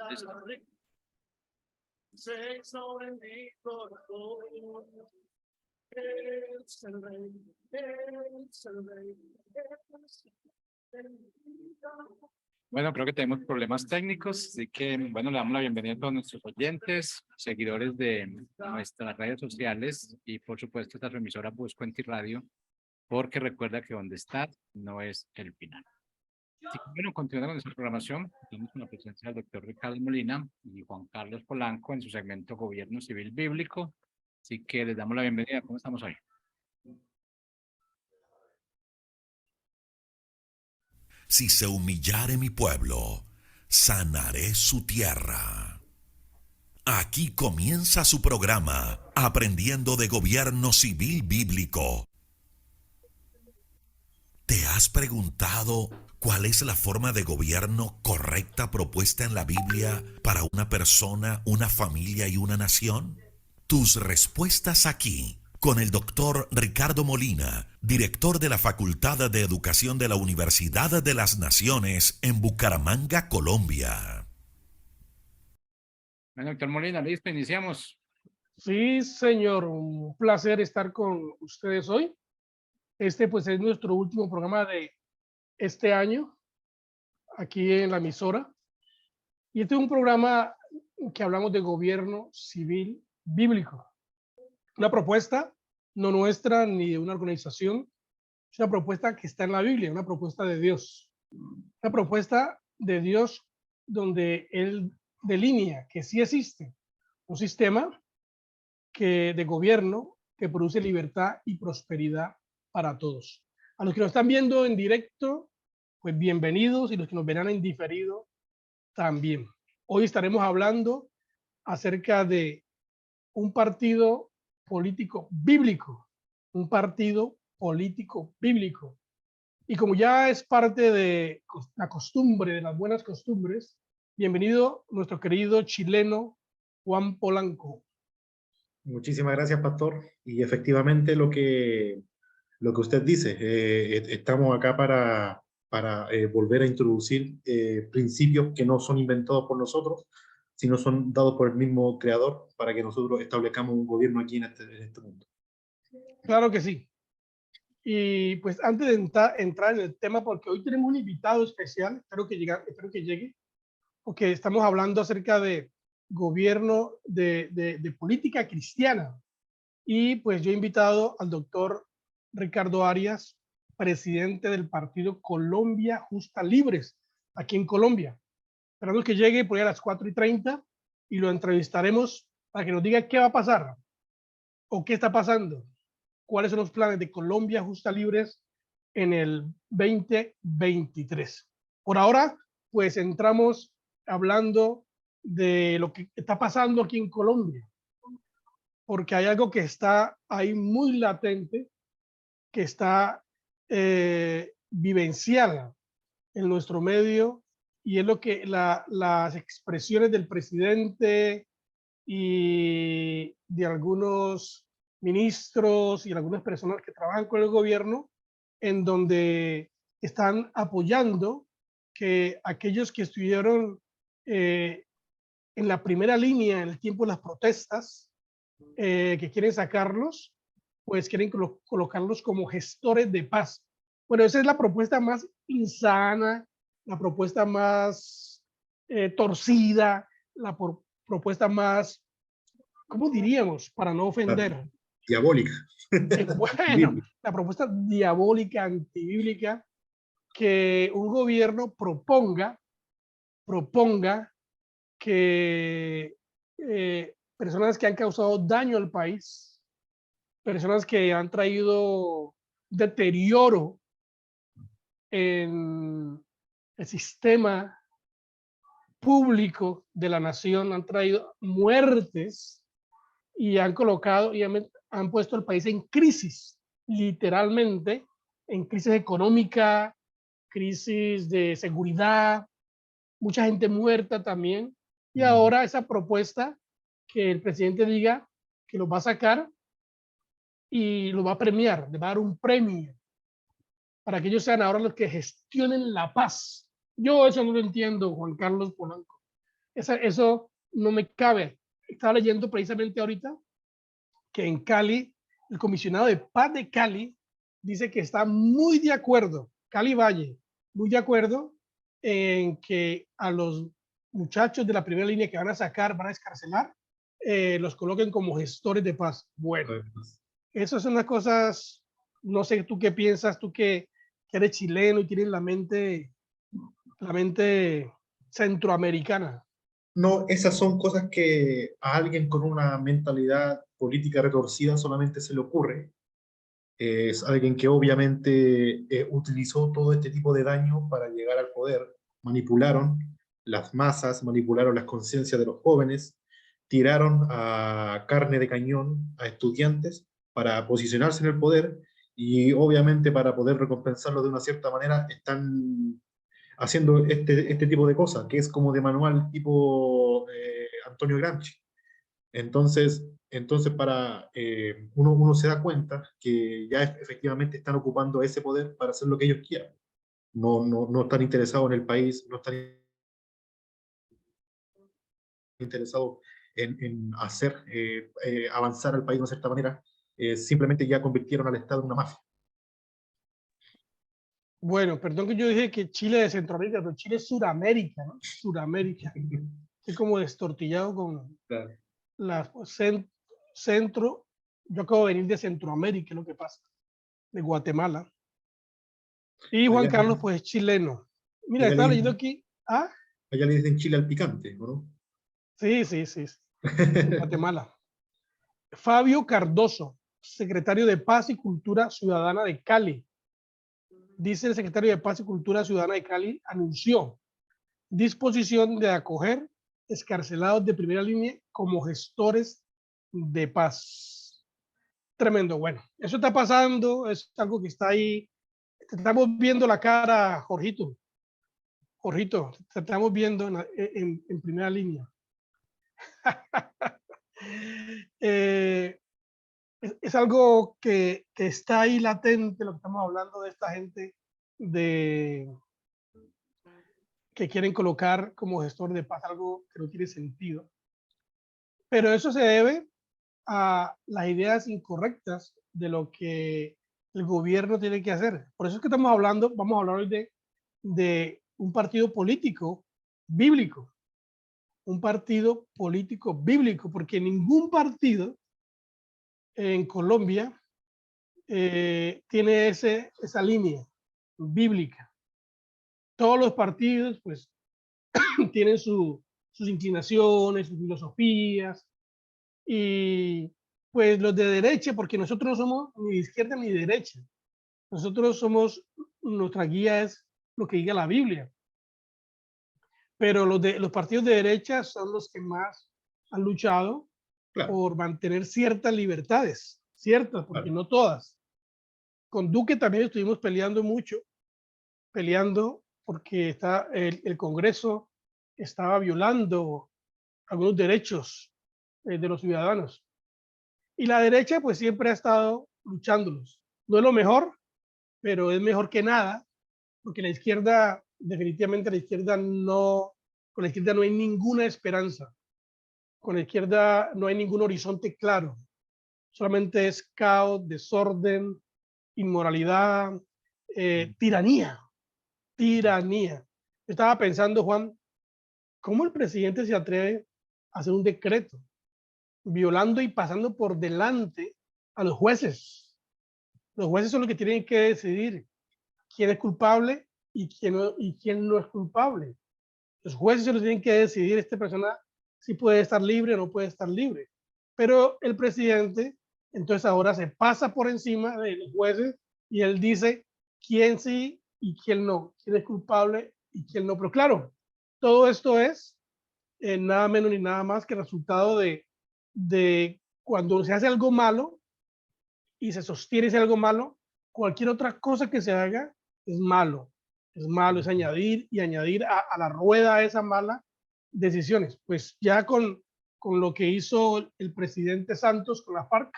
Listo. Bueno, creo que tenemos problemas técnicos, así que, bueno, le damos la bienvenida a todos nuestros oyentes, seguidores de nuestras redes sociales y, por supuesto, esta emisora Buscuenti Radio, porque recuerda que donde está no es el final. Así que, bueno, continuando con nuestra programación, tenemos con la presencia del doctor Ricardo Molina y Juan Carlos Polanco en su segmento Gobierno Civil Bíblico. Así que les damos la bienvenida. ¿Cómo estamos hoy? Si se humillare mi pueblo, sanaré su tierra. Aquí comienza su programa, Aprendiendo de Gobierno Civil Bíblico. ¿Te has preguntado cuál es la forma de gobierno correcta propuesta en la Biblia para una persona, una familia y una nación? Tus respuestas aquí, con el doctor Ricardo Molina, director de la Facultad de Educación de la Universidad de las Naciones en Bucaramanga, Colombia. Bueno, doctor Molina, listo, iniciamos. Sí, señor, un placer estar con ustedes hoy. Este pues es nuestro último programa de este año aquí en la emisora. Y este es un programa que hablamos de gobierno civil bíblico. Una propuesta no nuestra ni de una organización, es una propuesta que está en la Biblia, una propuesta de Dios. Una propuesta de Dios donde Él delinea que sí existe un sistema de gobierno que produce libertad y prosperidad para todos. A los que nos están viendo en directo, pues bienvenidos, y los que nos verán en diferido también. Hoy estaremos hablando acerca de un partido político bíblico, un partido político bíblico. Y como ya es parte de la costumbre, de las buenas costumbres, bienvenido nuestro querido chileno Juan Polanco. Muchísimas gracias, Pastor. Y efectivamente lo que usted dice, estamos acá para volver a introducir principios que no son inventados por nosotros, sino son dados por el mismo Creador para que nosotros establezcamos un gobierno aquí en este mundo. Claro que sí. Y pues antes de entrar en el tema, porque hoy tenemos un invitado especial, espero que llegue, porque estamos hablando acerca de gobierno de política cristiana. Y pues yo he invitado al doctor Ricardo Arias, presidente del partido Colombia Justa Libres, aquí en Colombia. Esperamos que llegue por ahí a las 4:30 y lo entrevistaremos para que nos diga qué va a pasar o qué está pasando, cuáles son los planes de Colombia Justa Libres en el 2023. Por ahora, pues entramos hablando de lo que está pasando aquí en Colombia, porque hay algo que está ahí muy latente, que está vivenciada en nuestro medio, y es lo que las expresiones del presidente y de algunos ministros y algunas personas que trabajan con el gobierno, en donde están apoyando que aquellos que estuvieron en la primera línea en el tiempo de las protestas, que quieren sacarlos, pues quieren colocarlos como gestores de paz. Bueno, esa es la propuesta más insana, la propuesta más torcida, la propuesta más, ¿cómo diríamos? Para no ofender. Diabólica. Bueno, la propuesta diabólica, antibíblica, que un gobierno proponga que personas que han causado daño al país, personas que han traído deterioro en el sistema público de la nación, han traído muertes y han colocado y han puesto al país en crisis, literalmente, en crisis económica, crisis de seguridad, mucha gente muerta también. Y ahora esa propuesta que el presidente diga que lo va a sacar y lo va a premiar, le va a dar un premio para que ellos sean ahora los que gestionen la paz. Yo eso no lo entiendo, Juan Carlos Polanco. Eso no me cabe. Estaba leyendo precisamente ahorita que en Cali, el comisionado de paz de Cali dice que está muy de acuerdo, Cali Valle, muy de acuerdo en que a los muchachos de la primera línea que van a sacar, van a escarcelar, los coloquen como gestores de paz. Bueno, eso son unas cosas, no sé tú qué piensas, tú que eres chileno y tienes la mente centroamericana. No, esas son cosas que a alguien con una mentalidad política retorcida solamente se le ocurre. Es alguien que obviamente utilizó todo este tipo de daño para llegar al poder. Manipularon las masas, manipularon las conciencias de los jóvenes, tiraron a carne de cañón a estudiantes para posicionarse en el poder y obviamente para poder recompensarlo de una cierta manera están haciendo este tipo de cosas, que es como de manual tipo Antonio Gramsci. Entonces uno se da cuenta que ya efectivamente están ocupando ese poder para hacer lo que ellos quieran. No están interesados en el país, no están interesados en hacer avanzar al país de una cierta manera. Simplemente ya convirtieron al Estado en una mafia. Bueno, perdón que yo dije que Chile es Centroamérica, pero Chile es Suramérica, ¿no? Suramérica. Estoy como destortillado con Claro. la centro. Yo acabo de venir de Centroamérica, es lo que pasa, de Guatemala. Y Juan Allá, Carlos, pues es chileno. Mira, allá, estaba le, leyendo aquí. Ah, allá le dicen Chile al picante, ¿no? sí, en Guatemala. Fabio Cardoso, secretario de Paz y Cultura Ciudadana de Cali. Dice el secretario de Paz y Cultura Ciudadana de Cali, anunció disposición de acoger escarcelados de primera línea como gestores de paz. Tremendo. Bueno, eso está pasando, es algo que está ahí. Te estamos viendo la cara, Jorgito. Jorgito, te estamos viendo en primera línea. Es algo que está ahí latente, lo que estamos hablando de esta gente de que quieren colocar como gestor de paz algo que no tiene sentido. Pero eso se debe a las ideas incorrectas de lo que el gobierno tiene que hacer. Por eso es que estamos hablando, vamos a hablar hoy de un partido político bíblico, un partido político bíblico, porque ningún partido en Colombia tiene esa línea bíblica. Todos los partidos pues tienen sus inclinaciones, sus filosofías, y pues los de derecha, porque nosotros no somos ni de izquierda ni de derecha, nosotros somos, nuestra guía es lo que diga la Biblia, pero los partidos de derecha son los que más han luchado Claro, por mantener ciertas libertades, ciertas, porque claro. no todas. Con Duque también estuvimos peleando mucho, peleando porque el Congreso estaba violando algunos derechos de los ciudadanos. Y la derecha pues siempre ha estado luchándolos. No es lo mejor, pero es mejor que nada, porque la izquierda, definitivamente la izquierda no, con la izquierda no hay ninguna esperanza. Con la izquierda no hay ningún horizonte claro. Solamente es caos, desorden, inmoralidad, tiranía, tiranía. Yo estaba pensando, Juan, ¿cómo el presidente se atreve a hacer un decreto violando y pasando por delante a los jueces? Los jueces son los que tienen que decidir quién es culpable y quién no es culpable. Los jueces se los tienen que decidir, esta persona si puede estar libre o no puede estar libre. Pero el presidente, entonces ahora se pasa por encima de los jueces y él dice quién sí y quién no, quién es culpable y quién no. Pero claro, todo esto es nada menos ni nada más que resultado de cuando se hace algo malo y se sostiene ese algo malo, cualquier otra cosa que se haga es malo. Es malo, es añadir y añadir a la rueda esas malas decisiones. Pues ya con lo que hizo el presidente Santos con la FARC,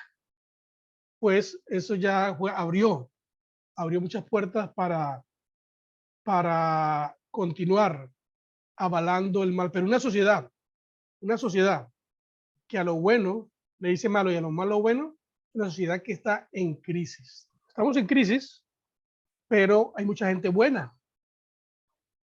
pues eso ya abrió muchas puertas para continuar avalando el mal. Pero una sociedad una sociedad que a lo bueno le dice malo y a lo malo bueno, una sociedad que está en crisis. Estamos en crisis, pero hay mucha gente buena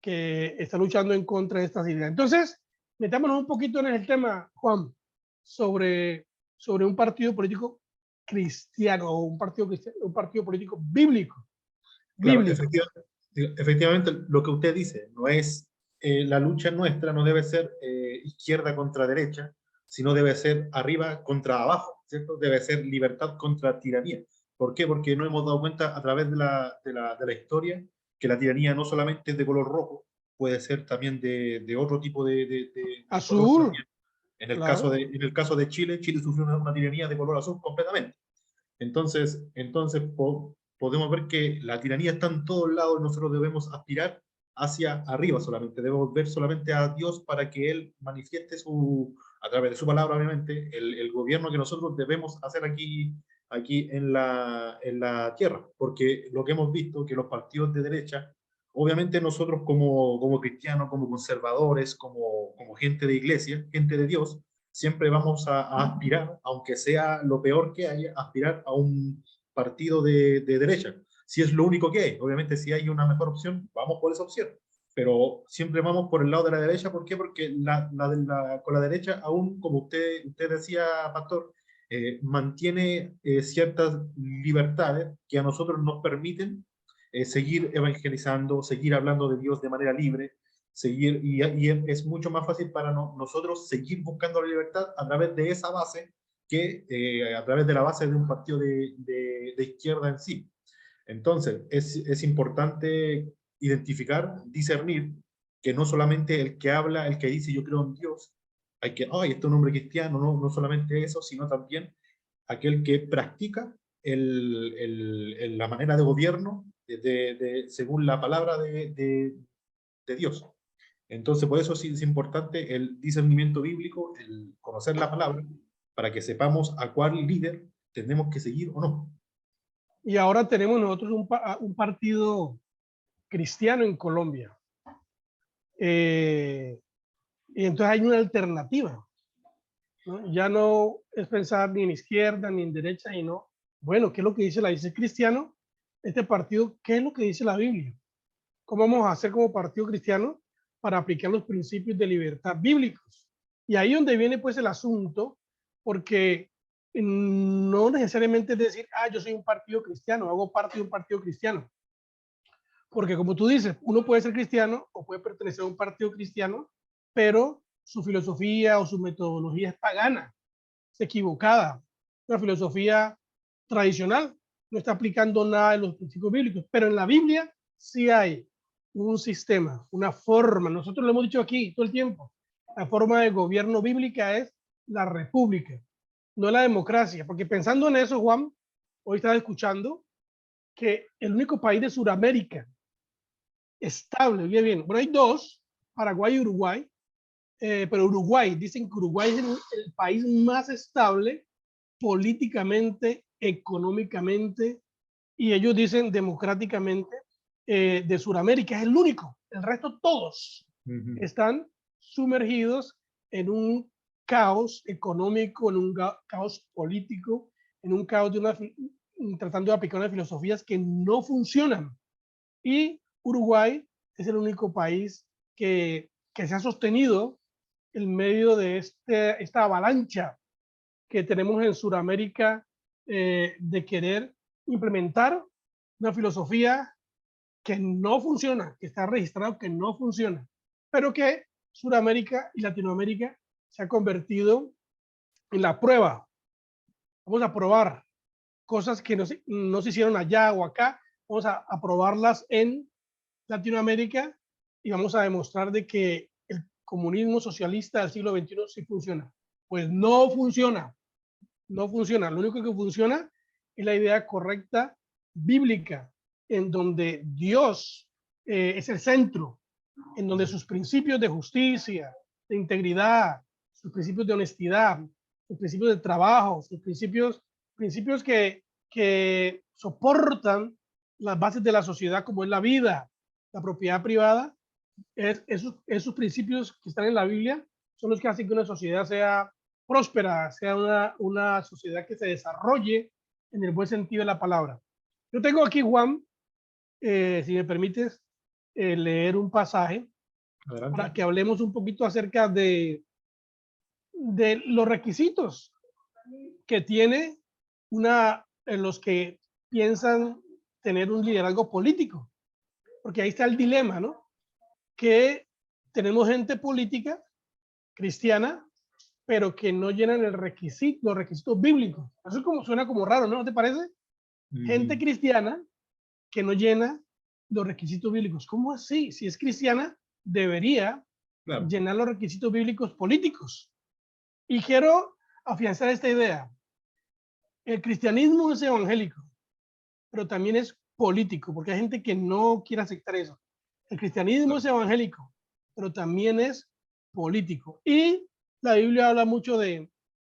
que está luchando en contra de estas ideas. Entonces, metámonos un poquito en el tema, Juan, sobre un partido político cristiano o un partido político bíblico. Claro, Bíblico. efectivamente, lo que usted dice, no es la lucha nuestra no debe ser izquierda contra derecha, sino debe ser arriba contra abajo, ¿cierto? Debe ser libertad contra tiranía. ¿Por qué? Porque no hemos dado cuenta a través de la historia que la tiranía no solamente es de color rojo, puede ser también de otro tipo de color Azul, también. En el claro. en el caso de Chile, Chile sufrió una tiranía de color azul completamente. Entonces podemos ver que la tiranía está en todos lados y nosotros debemos aspirar hacia arriba solamente. Debemos ver solamente a Dios para que Él manifieste a través de su palabra, obviamente, el gobierno que nosotros debemos hacer aquí en la tierra. Porque lo que hemos visto, que los partidos de derecha, obviamente nosotros como cristianos, como conservadores, como gente de iglesia, gente de Dios, siempre vamos a aspirar, aunque sea lo peor que haya, aspirar a un partido de derecha. Si es lo único que hay, obviamente si hay una mejor opción, vamos por esa opción. Pero siempre vamos por el lado de la derecha. ¿Por qué? Porque con la derecha, aún como usted decía, Pastor, mantiene ciertas libertades que a nosotros nos permiten seguir evangelizando, seguir hablando de Dios de manera libre, y es mucho más fácil para nosotros seguir buscando la libertad a través de esa base que a través de la base de un partido de izquierda en sí. Entonces, es importante identificar, discernir, que no solamente el que habla, el que dice yo creo en Dios, hay que, ay, este es un hombre cristiano, no solamente eso, sino también aquel que practica la manera de gobierno según la palabra de Dios. Entonces, por eso sí es importante el discernimiento bíblico, el conocer la palabra, para que sepamos a cuál líder tenemos que seguir o no. Y ahora tenemos nosotros un partido cristiano en Colombia. Y entonces hay una alternativa, ¿no? Ya no es pensar ni en izquierda ni en derecha, y no, bueno, ¿qué es lo que dice dice cristiano? Este partido, ¿qué es lo que dice la Biblia? ¿Cómo vamos a hacer como partido cristiano para aplicar los principios de libertad bíblicos? Y ahí donde viene pues el asunto, porque no necesariamente es decir, yo soy un partido cristiano, hago parte de un partido cristiano. Porque como tú dices, uno puede ser cristiano o puede pertenecer a un partido cristiano, pero su filosofía o su metodología es pagana, es equivocada. Una filosofía tradicional no está aplicando nada de los principios bíblicos, pero en la Biblia sí hay un sistema, una forma. Nosotros lo hemos dicho aquí todo el tiempo. La forma de gobierno bíblica es la república, no la democracia. Porque pensando en eso, Juan, hoy estaba escuchando que el único país de Sudamérica estable, bien, bueno, hay dos, Paraguay y Uruguay, pero Uruguay, dicen que Uruguay es el país más estable políticamente, económicamente, y ellos dicen democráticamente, de Sudamérica, es el único. El resto todos están sumergidos en un caos económico, en un caos político, en un caos tratando de aplicar unas filosofías que no funcionan. Y Uruguay es el único país que se ha sostenido en medio de esta avalancha que tenemos en Sudamérica, de querer implementar una filosofía que no funciona, que está registrado que no funciona, pero que Sudamérica y Latinoamérica se ha convertido en la prueba. Vamos a probar cosas que no se hicieron allá o acá, vamos a probarlas en Latinoamérica y vamos a demostrar de que el comunismo socialista del siglo XXI sí funciona. Pues no funciona, no funciona. Lo único que funciona es la idea correcta bíblica, en donde Dios es el centro, en donde sus principios de justicia, de integridad, sus principios de honestidad, sus principios de trabajo, sus principios que soportan las bases de la sociedad, como es la vida, la propiedad privada, esos principios que están en la Biblia son los que hacen que una sociedad sea próspera, sea una sociedad que se desarrolle en el buen sentido de la palabra. Yo tengo aquí, Juan, si me permites, leer un pasaje Adelante. para que hablemos un poquito acerca de los requisitos que tiene los que piensan tener un liderazgo político. Porque ahí está el dilema, ¿no? Que tenemos gente política cristiana, pero que no llenan los requisitos bíblicos. Eso es como, suena como raro, ¿no te parece? Gente cristiana que no llena los requisitos bíblicos. ¿Cómo así? Si es cristiana, debería Claro. llenar los requisitos bíblicos políticos. Y quiero afianzar esta idea. El cristianismo es evangélico, pero también es político, porque hay gente que no quiere aceptar eso. El cristianismo es evangélico, pero también es político. Y la Biblia habla mucho en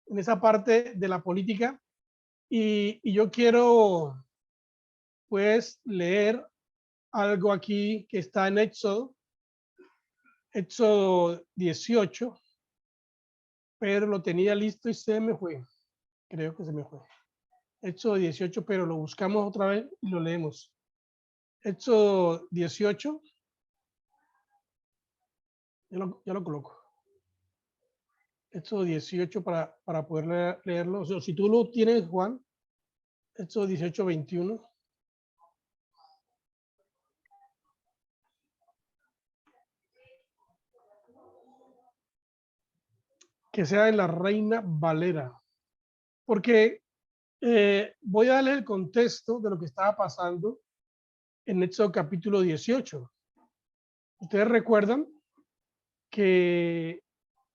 esa parte de la política. Y yo quiero, pues, leer algo aquí que está en Éxodo 18, pero lo tenía listo y se me fue. Creo que se me fue. Éxodo 18, pero lo buscamos otra vez y lo leemos. Éxodo 18. Ya lo coloco. Éxodo 18 para poder leerlo. O sea, si tú lo tienes, Juan, Éxodo 18, 21. Que sea en la Reina Valera. Porque voy a darle el contexto de lo que estaba pasando en Éxodo capítulo 18. Ustedes recuerdan que,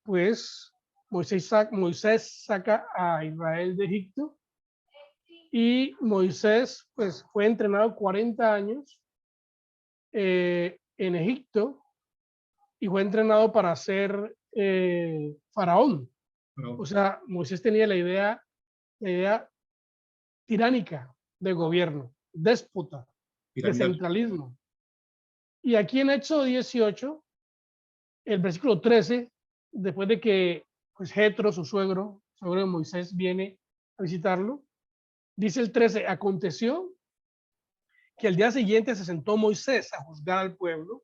pues, Moisés saca a Israel de Egipto y Moisés, pues, fue entrenado 40 años en Egipto y fue entrenado para ser faraón. No, O sea, Moisés tenía la idea tiránica de gobierno, déspota, de piramidal. centralismo. Y aquí en Éxodo 18, el versículo 13, después de que pues Jetro, su suegro de Moisés, viene a visitarlo, dice el 13, aconteció que el día siguiente se sentó Moisés a juzgar al pueblo,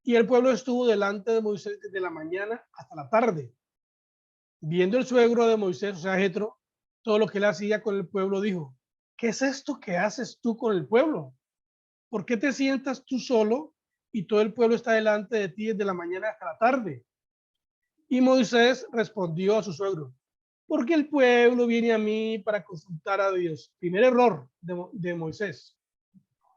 y el pueblo estuvo delante de Moisés desde la mañana hasta la tarde. Viendo el suegro de Moisés, o sea, Jetro, todo lo que él hacía con el pueblo, dijo, ¿qué es esto que haces tú con el pueblo? ¿Por qué te sientas tú solo y todo el pueblo está delante de ti desde la mañana hasta la tarde? Y Moisés respondió a su suegro, porque el pueblo viene a mí para consultar a Dios. Primer error de Moisés.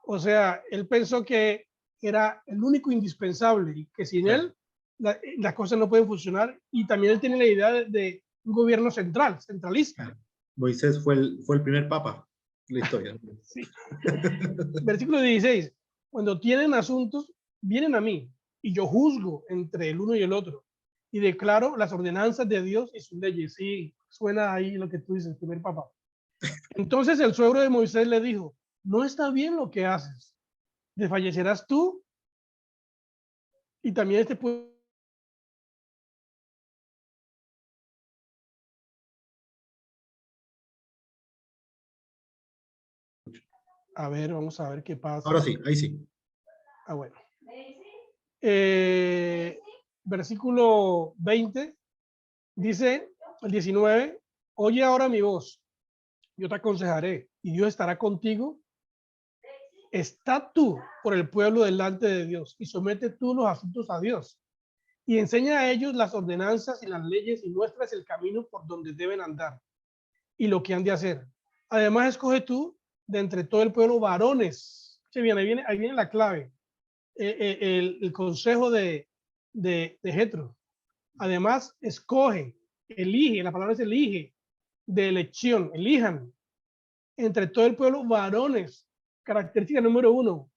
O sea, él pensó que era el único indispensable y que sin él las cosas no pueden funcionar. Y también él tiene la idea de un gobierno centralista. Moisés fue el primer papa de la historia. Sí. Versículo 16. Cuando tienen asuntos, vienen a mí y yo juzgo entre el uno y el otro y declaro las ordenanzas de Dios y sus leyes. Sí, suena ahí lo que tú dices, primer papa. Entonces el suegro de Moisés le dijo, no está bien lo que haces. Desfallecerás tú y también este pueblo. A ver, vamos a ver qué pasa. Ahora sí, ahí sí. Ah, bueno. Versículo 20 dice, el 19, oye ahora mi voz, yo te aconsejaré y Dios estará contigo. Está tú por el pueblo delante de Dios y somete tú los asuntos a Dios y enseña a ellos las ordenanzas y las leyes y muestras el camino por donde deben andar y lo que han de hacer. Además, escoge tú de entre todo el pueblo varones. Ahí viene la clave, el consejo de Jetro. Además, escoge, elige, la palabra es elige, de elección, elijan entre todo el pueblo varones. Característica número 1,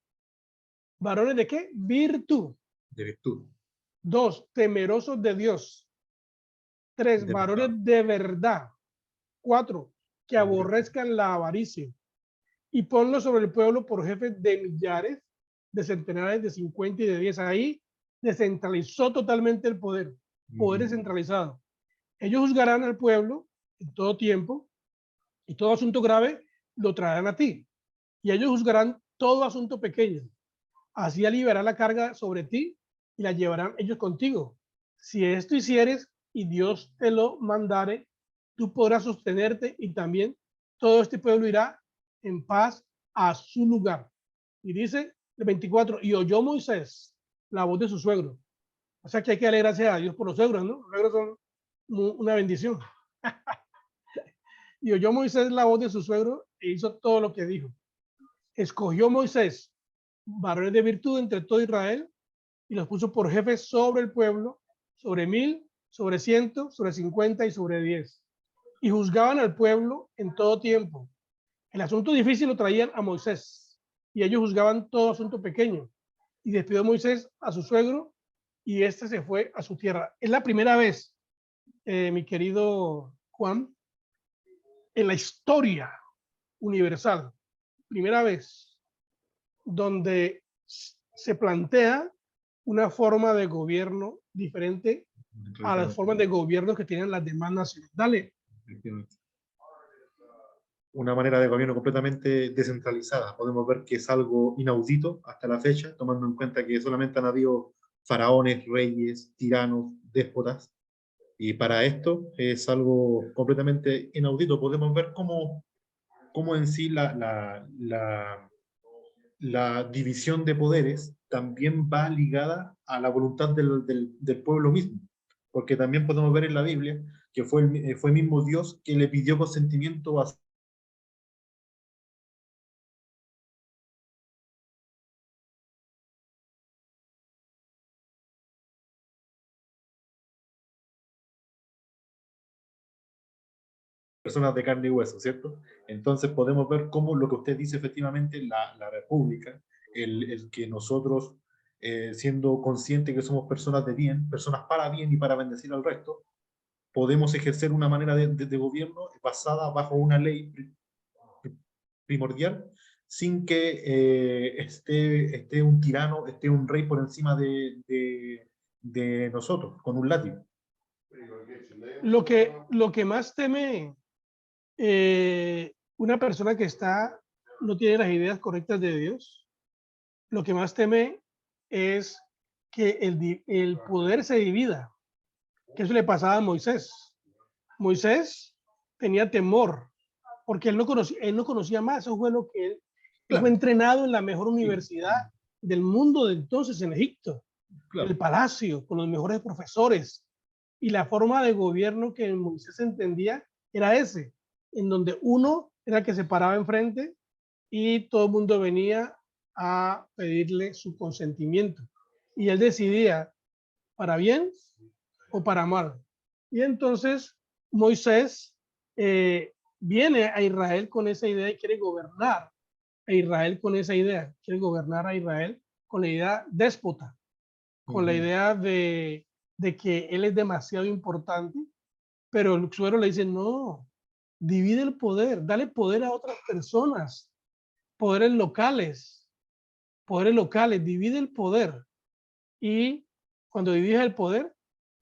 varones de qué? Virtud. De virtud. 2, temerosos de Dios. 3, varones de verdad. 4, que aborrezcan la avaricia. Y ponlo sobre el pueblo por jefes de millares, de centenares, de 50 y de 10. Ahí descentralizó totalmente el poder. poder descentralizado. Ellos juzgarán al pueblo en todo tiempo y todo asunto grave lo traerán a ti. Y ellos juzgarán todo asunto pequeño. Así aliviará la carga sobre ti y la llevarán ellos contigo. Si esto hicieres y Dios te lo mandare, tú podrás sostenerte y también todo este pueblo irá en paz a su lugar. Y dice el 24, y oyó Moisés la voz de su suegro. O sea que hay que darle gracias a Dios por los suegros, ¿no? Los suegros son una bendición. Y oyó Moisés la voz de su suegro e hizo todo lo que dijo. Escogió Moisés varones de virtud entre todo Israel y los puso por jefes sobre el pueblo, sobre 1000, sobre 100, sobre 50 y sobre 10. Y juzgaban al pueblo en todo tiempo. El asunto difícil lo traían a Moisés y ellos juzgaban todo asunto pequeño. Y despidió Moisés a su suegro y este se fue a su tierra. Es la primera vez, mi querido Juan, en la historia universal, primera vez donde se plantea una forma de gobierno diferente a las formas de gobierno que tienen las demás naciones. Dale. Una manera de gobierno completamente descentralizada. Podemos ver que es algo inaudito hasta la fecha, tomando en cuenta que solamente han habido faraones, reyes, tiranos, déspotas. Y para esto es algo completamente inaudito. Podemos ver cómo en sí la división de poderes también va ligada a la voluntad del pueblo mismo. Porque también podemos ver en la Biblia que fue el mismo Dios que le pidió consentimiento a personas de carne y hueso, ¿cierto? Entonces podemos ver cómo lo que usted dice, efectivamente, la república, el que nosotros, siendo conscientes que somos personas de bien, personas para bien y para bendecir al resto, podemos ejercer una manera de gobierno basada bajo una ley primordial, sin que esté un tirano, esté un rey por encima de nosotros, con un látigo. Lo que más teme una persona que no tiene las ideas correctas de Dios, lo que más teme es que el poder se divida, que eso le pasaba a Moisés. Moisés tenía temor, porque él no conocía más, eso fue lo que él fue entrenado en la mejor universidad del mundo de entonces, en Egipto, el palacio, con los mejores profesores, y la forma de gobierno que Moisés entendía era ese, en donde uno era el que se paraba enfrente y todo el mundo venía a pedirle su consentimiento. Y él decidía para bien o para mal. Y entonces Moisés viene a Israel con esa idea y quiere gobernar a Israel con esa idea. Quiere gobernar a Israel con la idea déspota, con la idea de que él es demasiado importante, pero el suegro le dice, no, divide el poder, dale poder a otras personas, poderes locales, divide el poder. Y cuando divides el poder,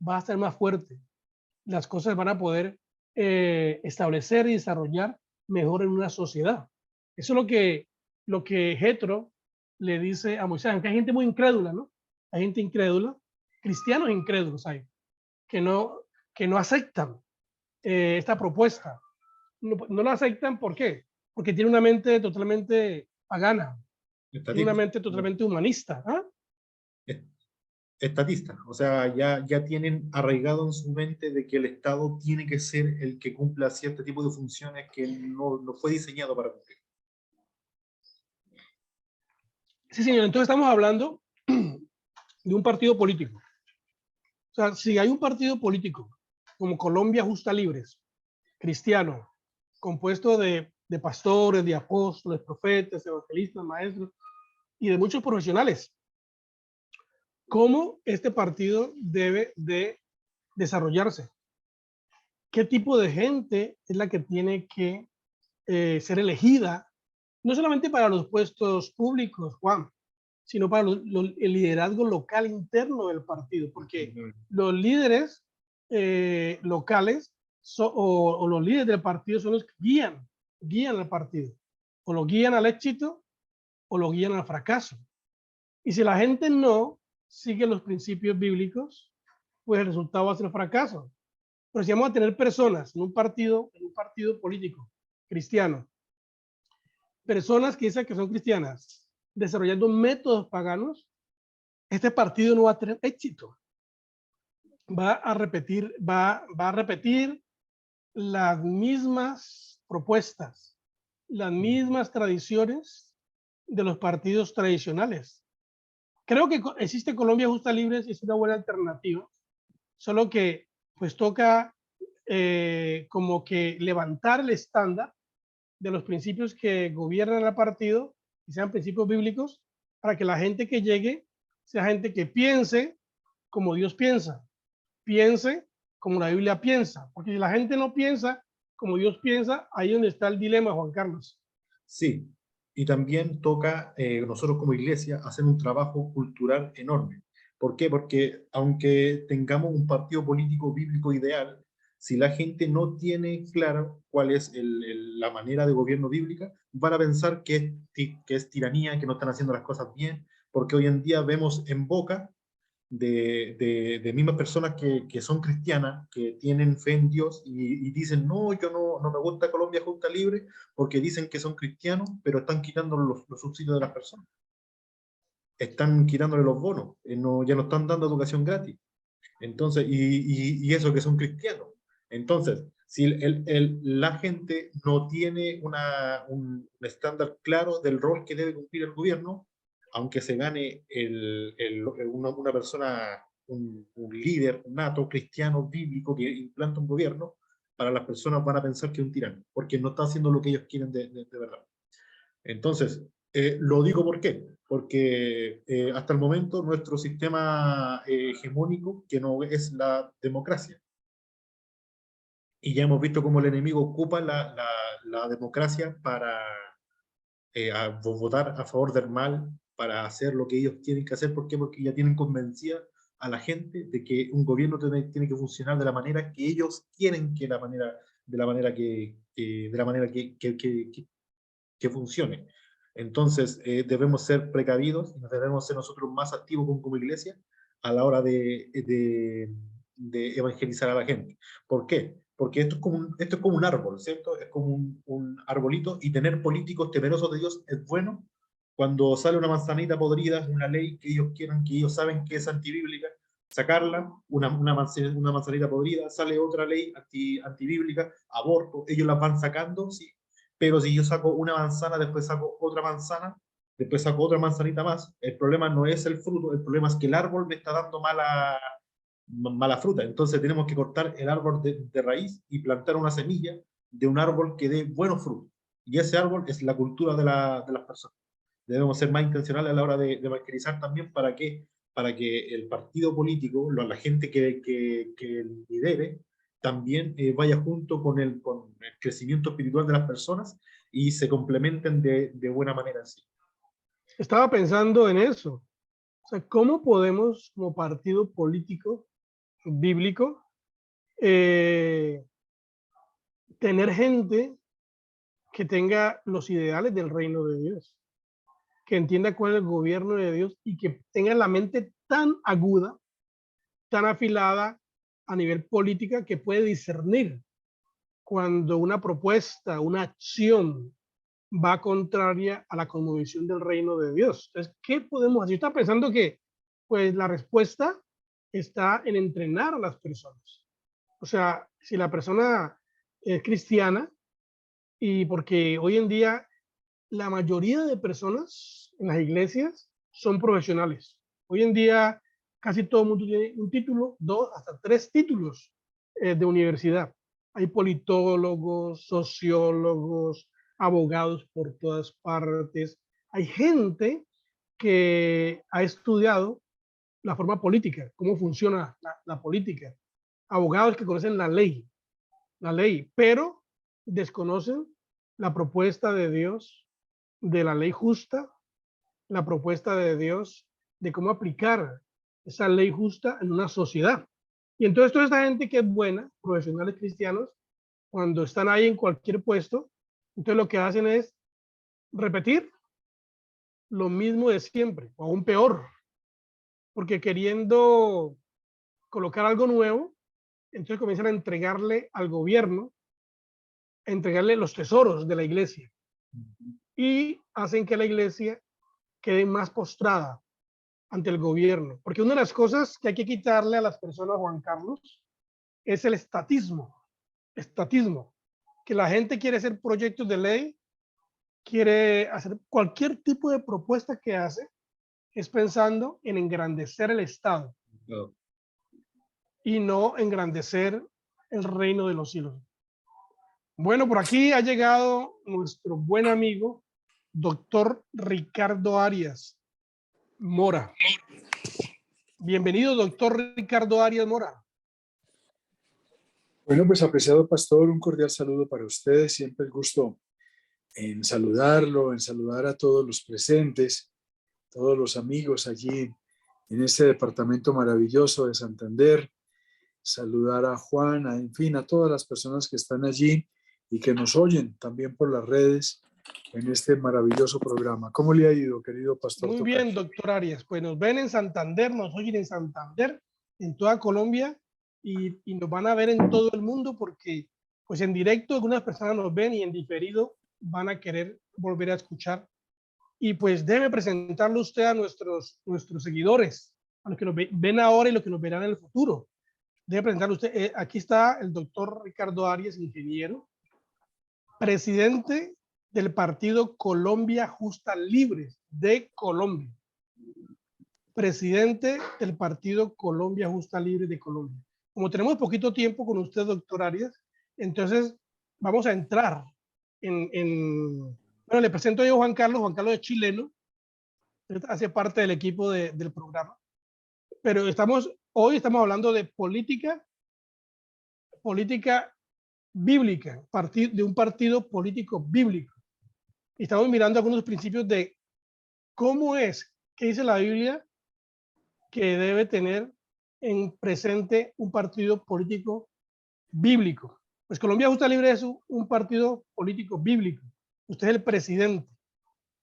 va a ser más fuerte. Las cosas van a poder establecer y desarrollar mejor en una sociedad. Eso es lo que Jetro le dice a Moisés, aunque hay gente muy incrédula, ¿no? Hay gente incrédula, cristianos incrédulos hay, que no aceptan esta propuesta. No la aceptan, ¿por qué? Porque tiene una mente totalmente pagana, tiene una mente totalmente humanista. ¿Ah? Estatista, o sea, ya tienen arraigado en su mente de que el Estado tiene que ser el que cumpla cierto tipo de funciones que no fue diseñado para cumplir. Sí, señor, entonces estamos hablando de un partido político. O sea, si hay un partido político como Colombia Justa Libres, cristiano, compuesto de pastores, de apóstoles, profetas, evangelistas, maestros y de muchos profesionales, ¿cómo este partido debe de desarrollarse? ¿Qué tipo de gente es la que tiene que ser elegida? No solamente para los puestos públicos, Juan, sino para el liderazgo local interno del partido, porque los líderes locales o los líderes del partido son los que guían al partido, o lo guían al éxito o lo guían al fracaso. Y si la gente no sigue los principios bíblicos, pues el resultado va a ser fracaso. Pero si vamos a tener personas en un partido político cristiano, personas que dicen que son cristianas, desarrollando métodos paganos, este partido no va a tener éxito. Va a repetir las mismas propuestas, las mismas tradiciones de los partidos tradicionales. Creo que existe Colombia Justa Libres y es una buena alternativa, solo que pues toca como que levantar el estándar de los principios que gobiernan el partido y sean principios bíblicos para que la gente que llegue sea gente que piense como Dios piensa, piense como la Biblia piensa, porque si la gente no piensa como Dios piensa, ahí es donde está el dilema, Juan Carlos. Sí, y también toca nosotros como iglesia hacer un trabajo cultural enorme. ¿Por qué? Porque aunque tengamos un partido político bíblico ideal, si la gente no tiene claro cuál es la manera de gobierno bíblica, van a pensar que es tiranía, que no están haciendo las cosas bien, porque hoy en día vemos en boca de mismas personas que son cristianas, que tienen fe en Dios y dicen, no, yo no me gusta Colombia Justa Libre, porque dicen que son cristianos, pero están quitando los subsidios de las personas. Están quitándole los bonos, ya no están dando educación gratis. Entonces, y eso que son cristianos. Entonces, si la gente no tiene un estándar claro del rol que debe cumplir el gobierno, aunque se gane una persona, un líder nato, cristiano, bíblico, que implanta un gobierno, para las personas van a pensar que es un tirano, porque no está haciendo lo que ellos quieren de verdad. Entonces, lo digo ¿por qué? Porque hasta el momento nuestro sistema hegemónico, que no es la democracia, y ya hemos visto cómo el enemigo ocupa la democracia para votar a favor del mal, para hacer lo que ellos tienen que hacer. ¿Por qué? Porque ya tienen convencida a la gente de que un gobierno tiene que funcionar de la manera que ellos quieren que de la manera que funcione. Entonces, debemos ser precavidos y debemos ser nosotros más activos como iglesia a la hora de evangelizar a la gente. ¿Por qué? Porque esto es como un árbol, ¿cierto? Es como un arbolito, y tener políticos temerosos de Dios es bueno. Cuando sale una manzanita podrida, una ley que ellos quieran, que ellos saben que es antibíblica, sacarla, una manzanita podrida, sale otra ley antibíblica, aborto, ellos las van sacando, sí. Pero si yo saco una manzana, después saco otra manzana, después saco otra manzanita más, el problema no es el fruto, el problema es que el árbol me está dando mala fruta. Entonces tenemos que cortar el árbol de raíz y plantar una semilla de un árbol que dé buenos frutos. Y ese árbol es la cultura de las personas. Debemos ser más intencionales a la hora de evangelizar también para que el partido político, la gente que lidere, también vaya junto con el crecimiento espiritual de las personas y se complementen de buena manera. Sí. Estaba pensando en eso. O sea, ¿cómo podemos, como partido político bíblico, tener gente que tenga los ideales del reino de Dios, que entienda cuál es el gobierno de Dios y que tenga la mente tan aguda, tan afilada a nivel política, que puede discernir cuando una propuesta, una acción va contraria a la cosmovisión del reino de Dios? Entonces, ¿qué podemos hacer? Yo estaba pensando que pues la respuesta está en entrenar a las personas. O sea, si la persona es cristiana, y porque hoy en día la mayoría de personas en las iglesias son profesionales. Hoy en día casi todo el mundo tiene un título, 2 hasta 3 títulos de universidad. Hay politólogos, sociólogos, abogados por todas partes. Hay gente que ha estudiado la forma política, cómo funciona la política. Abogados que conocen la ley, pero desconocen la propuesta de Dios de la ley justa, la propuesta de Dios de cómo aplicar esa ley justa en una sociedad. Y entonces toda esta gente que es buena, profesionales cristianos, cuando están ahí en cualquier puesto, entonces lo que hacen es repetir lo mismo de siempre, o aún peor, porque queriendo colocar algo nuevo, entonces comienzan a entregarle al gobierno, a entregarle los tesoros de la iglesia y hacen que la iglesia quede más postrada ante el gobierno. Porque una de las cosas que hay que quitarle a las personas, Juan Carlos, es el estatismo. Estatismo, que la gente quiere hacer proyectos de ley, quiere hacer cualquier tipo de propuesta que hace, es pensando en engrandecer el Estado y no engrandecer el reino de los cielos. Bueno, por aquí ha llegado nuestro buen amigo, doctor Ricardo Arias Mora. Bienvenido, doctor Ricardo Arias Mora. Bueno, pues apreciado pastor, un cordial saludo para ustedes. Siempre el gusto en saludarlo, en saludar a todos los presentes, todos los amigos allí en este departamento maravilloso de Santander. Saludar a Juan, en fin, a todas las personas que están allí y que nos oyen también por las redes en este maravilloso programa. ¿Cómo le ha ido, querido pastor? Muy bien, doctor Arias. Pues nos ven en Santander, nos oyen en Santander, en toda Colombia y nos van a ver en todo el mundo porque pues en directo algunas personas nos ven y en diferido van a querer volver a escuchar. Y pues déjeme presentarle usted a nuestros seguidores, a los que nos ven ahora y los que nos verán en el futuro. Déjeme presentarle a usted. Aquí está el doctor Ricardo Arias, ingeniero, presidente del partido Colombia Justa Libre de Colombia. Presidente del partido Colombia Justa Libre de Colombia. Como tenemos poquito tiempo con usted, doctor Arias, entonces vamos a entrar bueno, le presento yo a Juan Carlos. Juan Carlos es chileno, hace parte del equipo del programa, pero hoy estamos hablando de política bíblica, de un partido político bíblico. Y estamos mirando algunos principios de cómo es que dice la Biblia que debe tener en presente un partido político bíblico. Pues Colombia Justa Libre es un partido político bíblico. Usted es el presidente.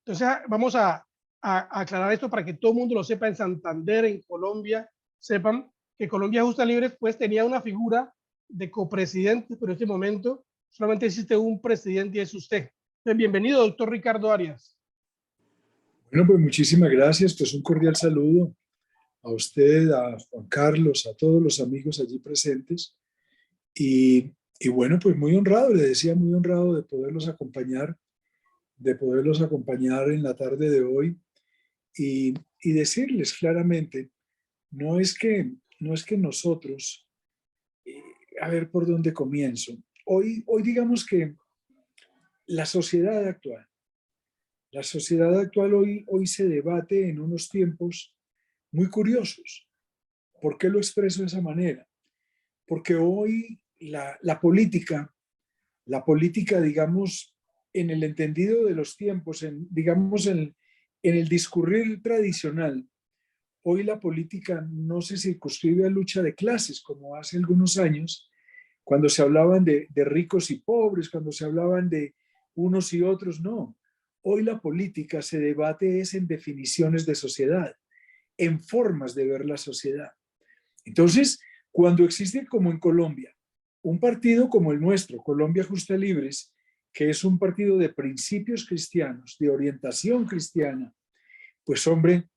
Entonces vamos a aclarar esto para que todo el mundo lo sepa en Santander, en Colombia, sepan que Colombia Justa Libre pues tenía una figura de copresidente, pero en este momento solamente existe un presidente y es usted. Entonces, bienvenido, doctor Ricardo Arias. Bueno, pues muchísimas gracias. Pues un cordial saludo a usted, a Juan Carlos, a todos los amigos allí presentes. Y bueno, pues muy honrado, le decía, muy honrado de poderlos acompañar en la tarde de hoy y decirles claramente, no es que nosotros, a ver por dónde comienzo. Hoy digamos que la sociedad actual hoy se debate en unos tiempos muy curiosos. ¿Por qué lo expreso de esa manera? Porque hoy la política, digamos, en el entendido de los tiempos, digamos, en el discurrir tradicional, hoy la política no se circunscribe a lucha de clases, como hace algunos años, cuando se hablaban de ricos y pobres, cuando se hablaban de unos y otros, no. Hoy la política se debate es en definiciones de sociedad, en formas de ver la sociedad. Entonces, cuando existe, como en Colombia, un partido como el nuestro, Colombia Justa Libres, que es un partido de principios cristianos, de orientación cristiana, pues hombre,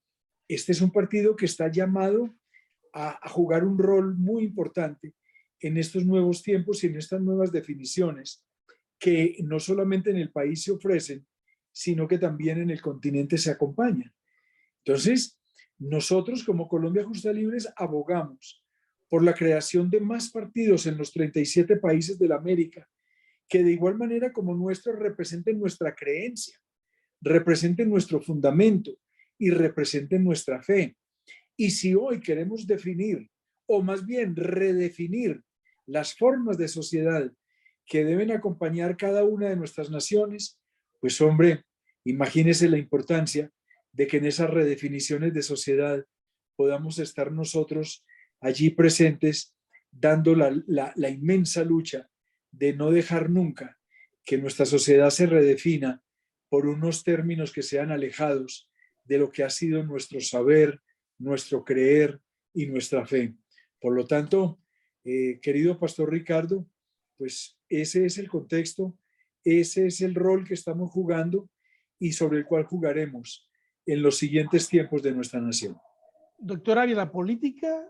este es un partido que está llamado a jugar un rol muy importante en estos nuevos tiempos y en estas nuevas definiciones que no solamente en el país se ofrecen, sino que también en el continente se acompañan. Entonces, nosotros como Colombia Justa Libres abogamos por la creación de más partidos en los 37 países de la América, que de igual manera como nuestros representen nuestra creencia, representen nuestro fundamento y representen nuestra fe. Y si hoy queremos definir, o más bien redefinir, las formas de sociedad que deben acompañar cada una de nuestras naciones, pues hombre, imagínese la importancia de que en esas redefiniciones de sociedad podamos estar nosotros allí presentes, dando la inmensa lucha de no dejar nunca que nuestra sociedad se redefina por unos términos que sean alejados de lo que ha sido nuestro saber, nuestro creer y nuestra fe. Por lo tanto, querido Pastor Ricardo, pues ese es el contexto, ese es el rol que estamos jugando y sobre el cual jugaremos en los siguientes tiempos de nuestra nación. Doctor Ari, la política,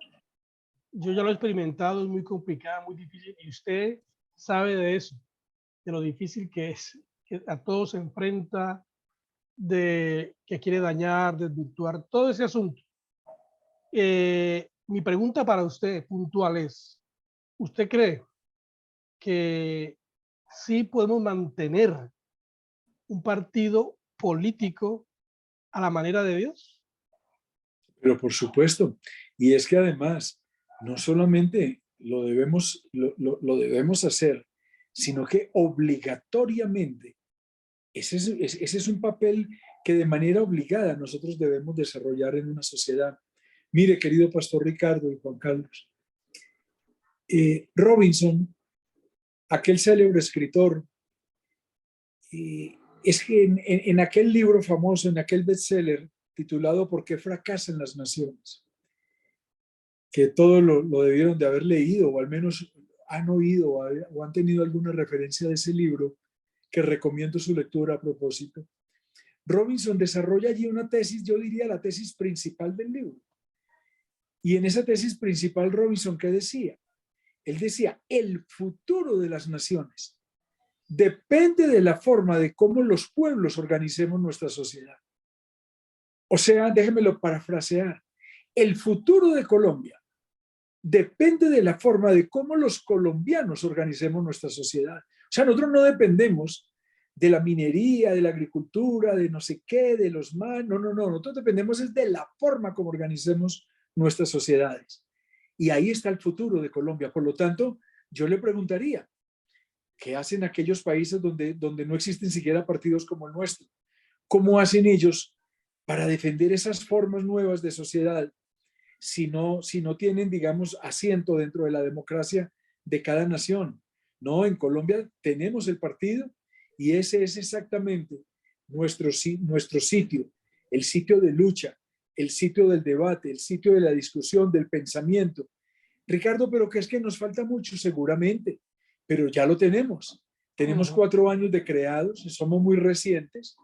yo ya lo he experimentado, es muy complicada, muy difícil, y usted sabe de eso, de lo difícil que es, que a todos se enfrenta, de que quiere dañar, desvirtuar, todo ese asunto. Mi pregunta para usted puntual es, ¿usted cree que sí podemos mantener un partido político a la manera de Dios? Pero por supuesto, y es que además no solamente lo debemos hacer, sino que obligatoriamente ese es un papel que de manera obligada nosotros debemos desarrollar en una sociedad. Mire, querido Pastor Ricardo y Juan Carlos, Robinson, aquel célebre escritor, es que en aquel libro famoso, en aquel bestseller titulado ¿Por qué fracasan las naciones?, que todos lo debieron de haber leído, o al menos han oído o han tenido alguna referencia de ese libro, que recomiendo su lectura a propósito. Robinson desarrolla allí una tesis, yo diría la tesis principal del libro. Y en esa tesis principal, Robinson, ¿qué decía? Él decía, el futuro de las naciones depende de la forma de cómo los pueblos organicemos nuestra sociedad. O sea, déjenmelo parafrasear, el futuro de Colombia depende de la forma de cómo los colombianos organicemos nuestra sociedad. O sea, nosotros no dependemos de la minería, de la agricultura, de no sé qué, de los manos, no, nosotros dependemos es de la forma como organicemos nuestras sociedades. Y ahí está el futuro de Colombia. Por lo tanto, yo le preguntaría, ¿qué hacen aquellos países donde no existen siquiera partidos como el nuestro? ¿Cómo hacen ellos para defender esas formas nuevas de sociedad si no tienen, digamos, asiento dentro de la democracia de cada nación? No, en Colombia tenemos el partido y ese es exactamente nuestro sitio, el sitio de lucha, el sitio del debate, el sitio de la discusión, del pensamiento. Ricardo, pero que es que nos falta mucho, seguramente, pero ya lo tenemos. Tenemos 4 años de creados, somos muy recientes,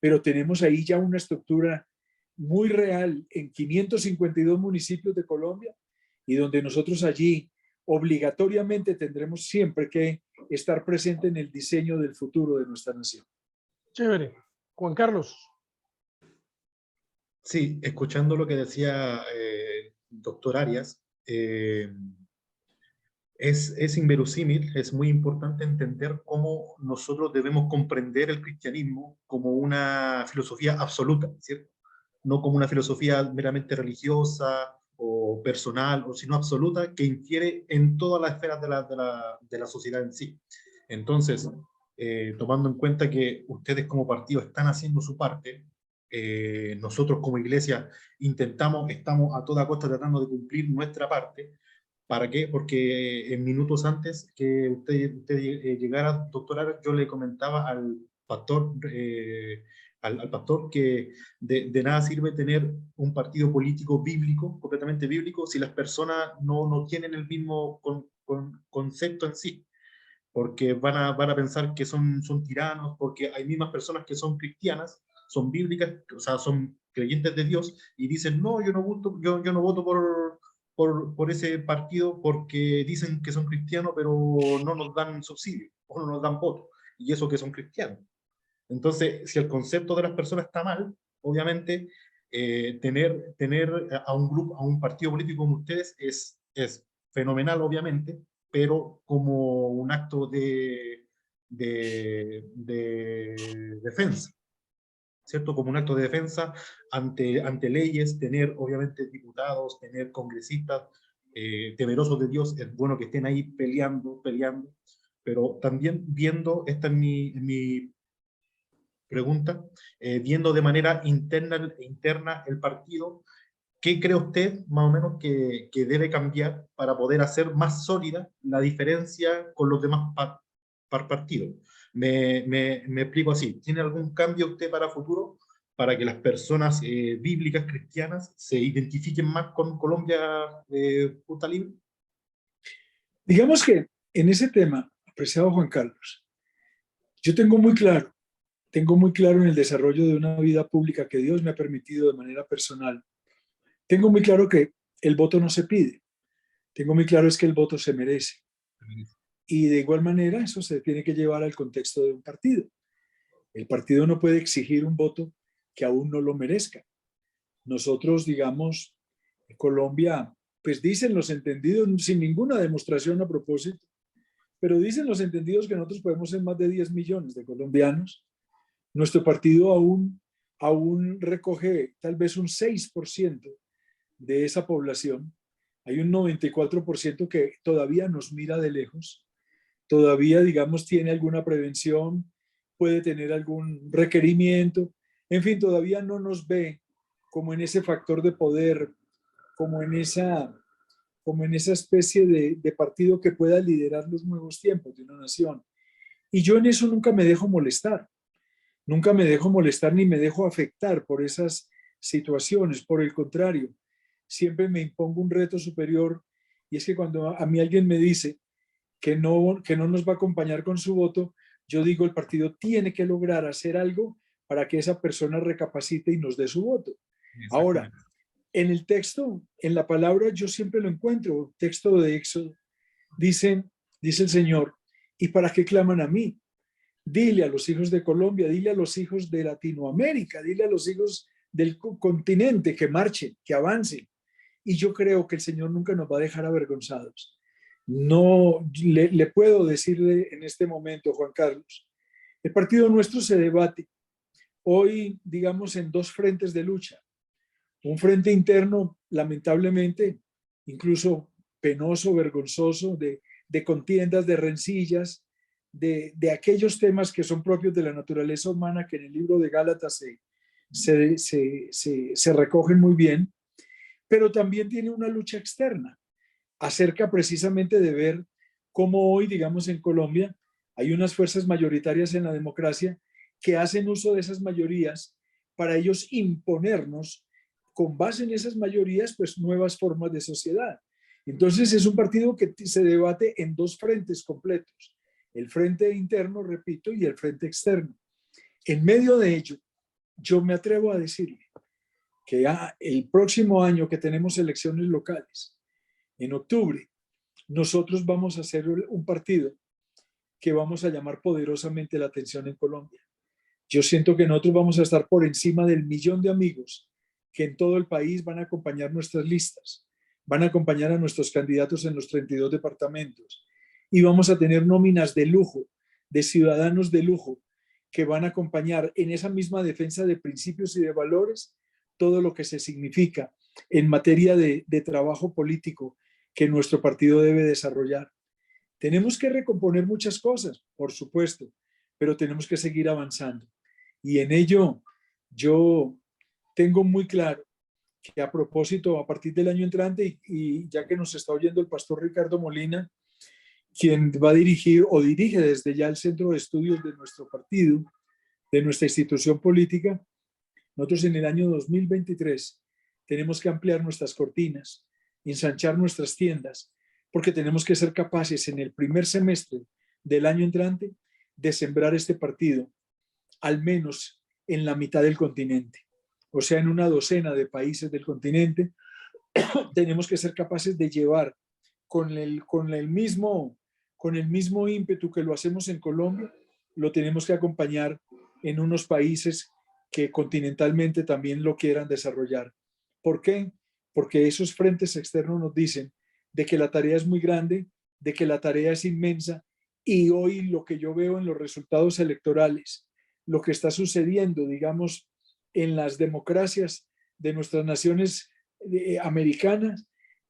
pero tenemos ahí ya una estructura muy real en 552 municipios de Colombia y donde nosotros allí obligatoriamente tendremos siempre que estar presente en el diseño del futuro de nuestra nación. Chévere. Juan Carlos. Sí, escuchando lo que decía doctor Arias, es inverosímil, es muy importante entender cómo nosotros debemos comprender el cristianismo como una filosofía absoluta, ¿cierto? No como una filosofía meramente religiosa o personal, o sino absoluta, que infiere en todas las esferas de la sociedad en sí. Entonces, tomando en cuenta que ustedes como partido están haciendo su parte, nosotros como iglesia estamos a toda costa tratando de cumplir nuestra parte. ¿Para qué? Porque en minutos antes que usted llegara, doctora, yo le comentaba al pastor, al pastor que de nada sirve tener un partido político bíblico, completamente bíblico, si las personas no tienen el mismo concepto en sí, porque van a pensar que son tiranos, porque hay mismas personas que son cristianas, son bíblicas, o sea, son creyentes de Dios, y dicen, no, yo no voto por ese partido porque dicen que son cristianos, pero no nos dan subsidio, o no nos dan voto, y eso que son cristianos. Entonces, si el concepto de las personas está mal, obviamente, tener a un grupo, a un partido político como ustedes es fenomenal, obviamente, pero como un acto de defensa, ¿cierto? Como un acto de defensa ante leyes, tener obviamente diputados, tener congresistas temerosos de Dios, es bueno que estén ahí peleando, pero también viendo, esta es mi pregunta, viendo de manera interna el partido, ¿qué cree usted más o menos que debe cambiar para poder hacer más sólida la diferencia con los demás partidos? Me explico así. ¿Tiene algún cambio usted para futuro para que las personas bíblicas cristianas se identifiquen más con Colombia Justa Libre? Digamos que en ese tema, apreciado Juan Carlos, yo tengo muy claro en el desarrollo de una vida pública que Dios me ha permitido de manera personal. Tengo muy claro que el voto no se pide. Tengo muy claro es que el voto se merece. Y de igual manera eso se tiene que llevar al contexto de un partido. El partido no puede exigir un voto que aún no lo merezca. Nosotros, digamos, en Colombia, pues dicen los entendidos, sin ninguna demostración a propósito, pero dicen los entendidos que nosotros podemos ser más de 10 millones de colombianos. Nuestro partido aún recoge tal vez un 6% de esa población. Hay un 94% que todavía nos mira de lejos, todavía, digamos, tiene alguna prevención, puede tener algún requerimiento, en fin, todavía no nos ve como en ese factor de poder, como en esa especie de partido que pueda liderar los nuevos tiempos de una nación. Y yo en eso nunca me dejo molestar. Nunca me dejo molestar ni me dejo afectar por esas situaciones. Por el contrario, siempre me impongo un reto superior, y es que cuando a mí alguien me dice que no nos va a acompañar con su voto, yo digo, el partido tiene que lograr hacer algo para que esa persona recapacite y nos dé su voto. Ahora, en el texto, en la palabra, yo siempre lo encuentro, texto de Éxodo, dice el Señor, ¿y para qué claman a mí? Dile a los hijos de Colombia, dile a los hijos de Latinoamérica, dile a los hijos del continente que marchen, que avancen. Y yo creo que el Señor nunca nos va a dejar avergonzados. No le puedo decirle en este momento, Juan Carlos, el partido nuestro se debate hoy, digamos, en dos frentes de lucha. Un frente interno, lamentablemente, incluso penoso, vergonzoso, de contiendas, de rencillas, de aquellos temas que son propios de la naturaleza humana que en el libro de Gálatas se recogen muy bien, pero también tiene una lucha externa acerca precisamente de ver cómo hoy, digamos, en Colombia hay unas fuerzas mayoritarias en la democracia que hacen uso de esas mayorías para ellos imponernos, con base en esas mayorías, pues nuevas formas de sociedad. Entonces es un partido que se debate en dos frentes completos, el frente interno, repito, y el frente externo. En medio de ello, yo me atrevo a decirle que el próximo año que tenemos elecciones locales, en octubre, nosotros vamos a hacer un partido que vamos a llamar poderosamente la atención en Colombia. Yo siento que nosotros vamos a estar por encima del 1.000.000 de amigos que en todo el país van a acompañar nuestras listas, van a acompañar a nuestros candidatos en los 32 departamentos y vamos a tener nóminas de lujo, de ciudadanos de lujo, que van a acompañar en esa misma defensa de principios y de valores todo lo que se significa en materia de trabajo político que nuestro partido debe desarrollar. Tenemos que recomponer muchas cosas, por supuesto, pero tenemos que seguir avanzando. Y en ello yo tengo muy claro que a propósito, a partir del año entrante, y ya que nos está oyendo el pastor Ricardo Molina, quien va a dirigir o dirige desde ya el centro de estudios de nuestro partido, de nuestra institución política, nosotros en el año 2023 tenemos que ampliar nuestras cortinas, ensanchar nuestras tiendas, porque tenemos que ser capaces en el primer semestre del año entrante de sembrar este partido, al menos en la mitad del continente. O sea, en una docena de países del continente, tenemos que ser capaces de llevar con el mismo ímpetu que lo hacemos en Colombia, lo tenemos que acompañar en unos países que continentalmente también lo quieran desarrollar. ¿Por qué? Porque esos frentes externos nos dicen de que la tarea es muy grande, de que la tarea es inmensa, y hoy lo que yo veo en los resultados electorales, lo que está sucediendo, digamos, en las democracias de nuestras naciones americanas,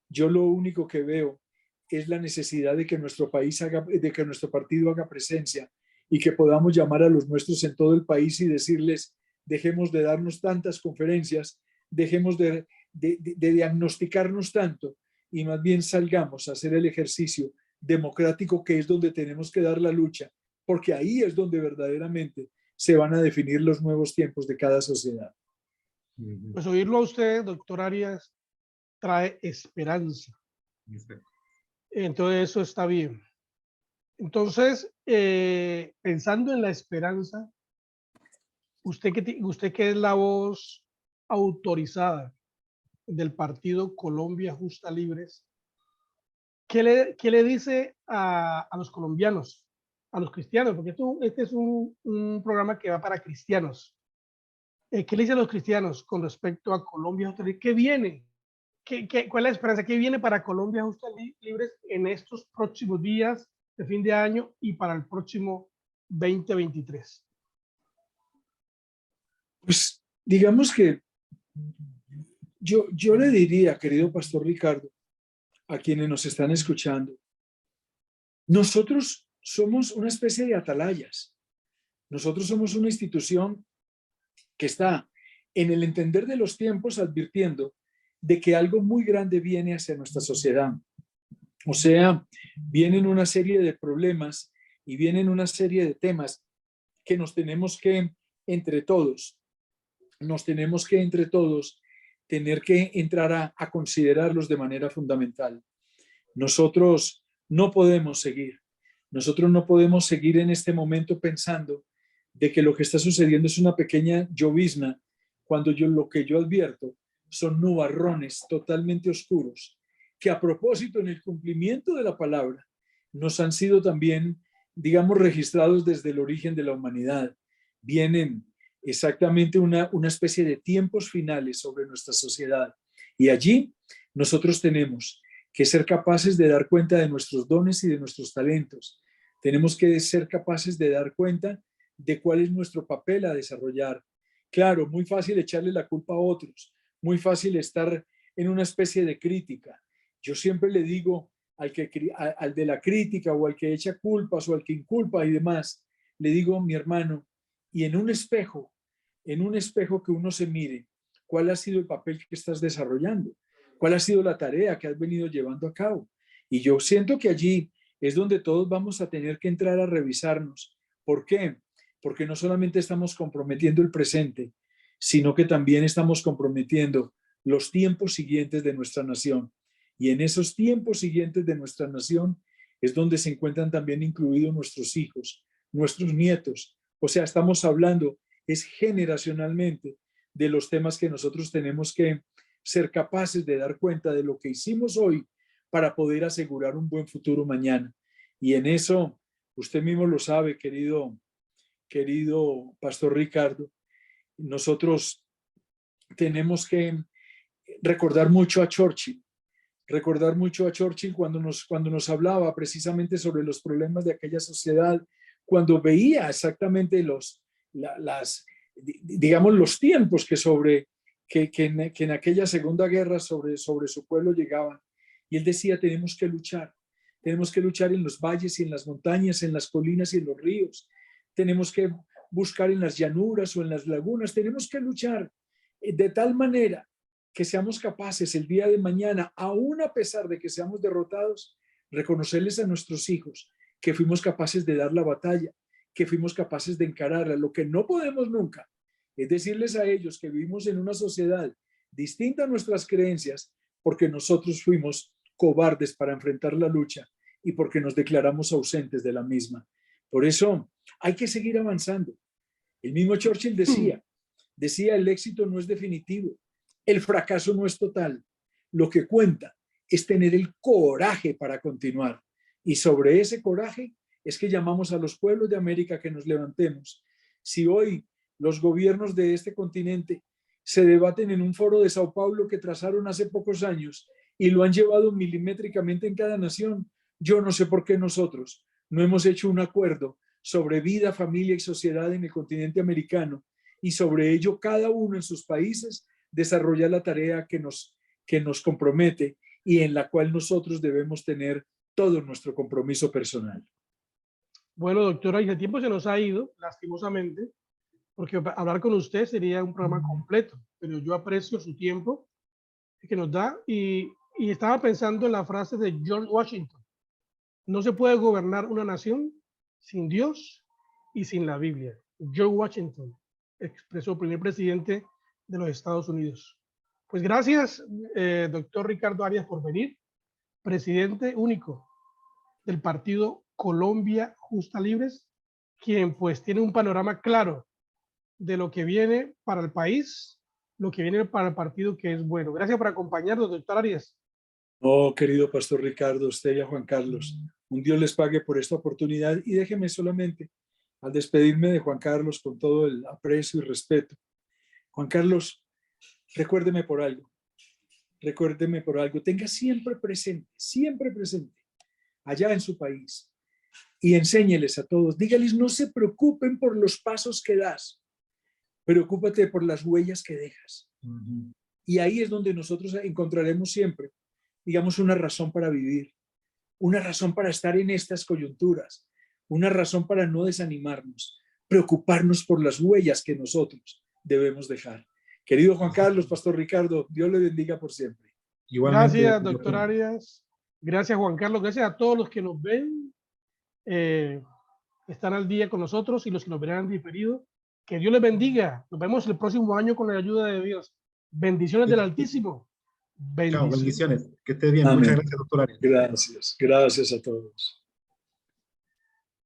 yo lo único que veo es la necesidad de que nuestro país de que nuestro partido haga presencia y que podamos llamar a los nuestros en todo el país y decirles, dejemos de darnos tantas conferencias, dejemos de diagnosticarnos tanto y más bien salgamos a hacer el ejercicio democrático, que es donde tenemos que dar la lucha, porque ahí es donde verdaderamente se van a definir los nuevos tiempos de cada sociedad. Pues oírlo a usted, doctor Arias, trae esperanza. Entonces eso está bien. Entonces, pensando en la esperanza, usted que es la voz autorizada del partido Colombia Justa Libres, ¿qué le dice a los colombianos, a los cristianos? Porque este es un programa que va para cristianos. ¿Qué le dice a los cristianos con respecto a Colombia Justa Libres? ¿Qué viene? ¿Cuál es la esperanza? ¿Qué viene para Colombia Justa Libres en estos próximos días de fin de año y para el próximo 2023? Pues digamos que yo le diría, querido Pastor Ricardo, a quienes nos están escuchando, nosotros somos una especie de atalayas. Nosotros somos una institución que está en el entender de los tiempos advirtiendo de que algo muy grande viene hacia nuestra sociedad. O sea, vienen una serie de problemas y vienen una serie de temas que nos tenemos que, entre todos, tener que entrar a considerarlos de manera fundamental. Nosotros no podemos seguir en este momento pensando de que lo que está sucediendo es una pequeña llovizna, cuando lo que yo advierto son nubarrones totalmente oscuros, que a propósito en el cumplimiento de la palabra nos han sido también, digamos, registrados desde el origen de la humanidad. Vienen exactamente una especie de tiempos finales sobre nuestra sociedad. Y allí nosotros tenemos que ser capaces de dar cuenta de nuestros dones y de nuestros talentos. Tenemos que ser capaces de dar cuenta de cuál es nuestro papel a desarrollar. Claro, muy fácil echarle la culpa a otros, muy fácil estar en una especie de crítica. Yo siempre le digo al de la crítica o al que echa culpas o al que inculpa y demás, le digo, mi hermano, y en un espejo que uno se mire, ¿cuál ha sido el papel que estás desarrollando? ¿Cuál ha sido la tarea que has venido llevando a cabo? Y yo siento que allí es donde todos vamos a tener que entrar a revisarnos. ¿Por qué? Porque no solamente estamos comprometiendo el presente, sino que también estamos comprometiendo los tiempos siguientes de nuestra nación. Y en esos tiempos siguientes de nuestra nación es donde se encuentran también incluidos nuestros hijos, nuestros nietos. O sea, estamos hablando, es generacionalmente, de los temas que nosotros tenemos que ser capaces de dar cuenta de lo que hicimos hoy para poder asegurar un buen futuro mañana. Y en eso, usted mismo lo sabe, querido Pastor Ricardo, nosotros tenemos que recordar mucho a Churchill cuando nos hablaba precisamente sobre los problemas de aquella sociedad, cuando veía exactamente los tiempos que en aquella Segunda Guerra sobre su pueblo llegaban. Y él decía, tenemos que luchar en los valles y en las montañas, en las colinas y en los ríos. Tenemos que buscar en las llanuras o en las lagunas. Tenemos que luchar de tal manera que seamos capaces el día de mañana, aún a pesar de que seamos derrotados, reconocerles a nuestros hijos que fuimos capaces de dar la batalla, que fuimos capaces de encararla. Lo que no podemos nunca es decirles a ellos que vivimos en una sociedad distinta a nuestras creencias porque nosotros fuimos cobardes para enfrentar la lucha y porque nos declaramos ausentes de la misma. Por eso hay que seguir avanzando. El mismo Churchill decía, el éxito no es definitivo, el fracaso no es total. Lo que cuenta es tener el coraje para continuar. Y sobre ese coraje es que llamamos a los pueblos de América que nos levantemos. Si hoy los gobiernos de este continente se debaten en un foro de Sao Paulo que trazaron hace pocos años y lo han llevado milimétricamente en cada nación, yo no sé por qué nosotros no hemos hecho un acuerdo sobre vida, familia y sociedad en el continente americano, y sobre ello cada uno en sus países desarrolla la tarea que nos compromete y en la cual nosotros debemos tener todo nuestro compromiso personal. Bueno, doctora, y el tiempo se nos ha ido, lastimosamente, porque hablar con usted sería un programa completo, pero yo aprecio su tiempo que nos da y estaba pensando en la frase de George Washington: no se puede gobernar una nación sin Dios y sin la Biblia. George Washington expresó, el primer presidente de los Estados Unidos. Pues gracias, doctor Ricardo Arias, por venir, presidente único del partido Colombia Justa Libres, quien pues tiene un panorama claro de lo que viene para el país, lo que viene para el partido, que es bueno. Gracias por acompañarnos, doctor Arias. Oh, querido pastor Ricardo, usted y a Juan Carlos, un Dios les pague por esta oportunidad, y déjeme solamente, al despedirme de Juan Carlos con todo el aprecio y respeto, Juan Carlos, recuérdeme por algo, tenga siempre presente, allá en su país, y enséñeles a todos, dígales, no se preocupen por los pasos que das, preocúpate por las huellas que dejas. Y ahí es donde nosotros encontraremos siempre, digamos, una razón para vivir, una razón para estar en estas coyunturas, una razón para no desanimarnos, preocuparnos por las huellas que nosotros debemos dejar. Querido Juan Carlos, pastor Ricardo, Dios le bendiga por siempre. Igualmente, Gracias, doctor Arias. Gracias, Juan Carlos. Gracias a todos los que nos ven, están al día con nosotros, y los que nos verán diferido. Que Dios les bendiga. Nos vemos el próximo año con la ayuda de Dios. Bendiciones del Altísimo. Chao, bendiciones. Que esté bien. Amén. Muchas gracias, doctor Arias. Gracias a todos.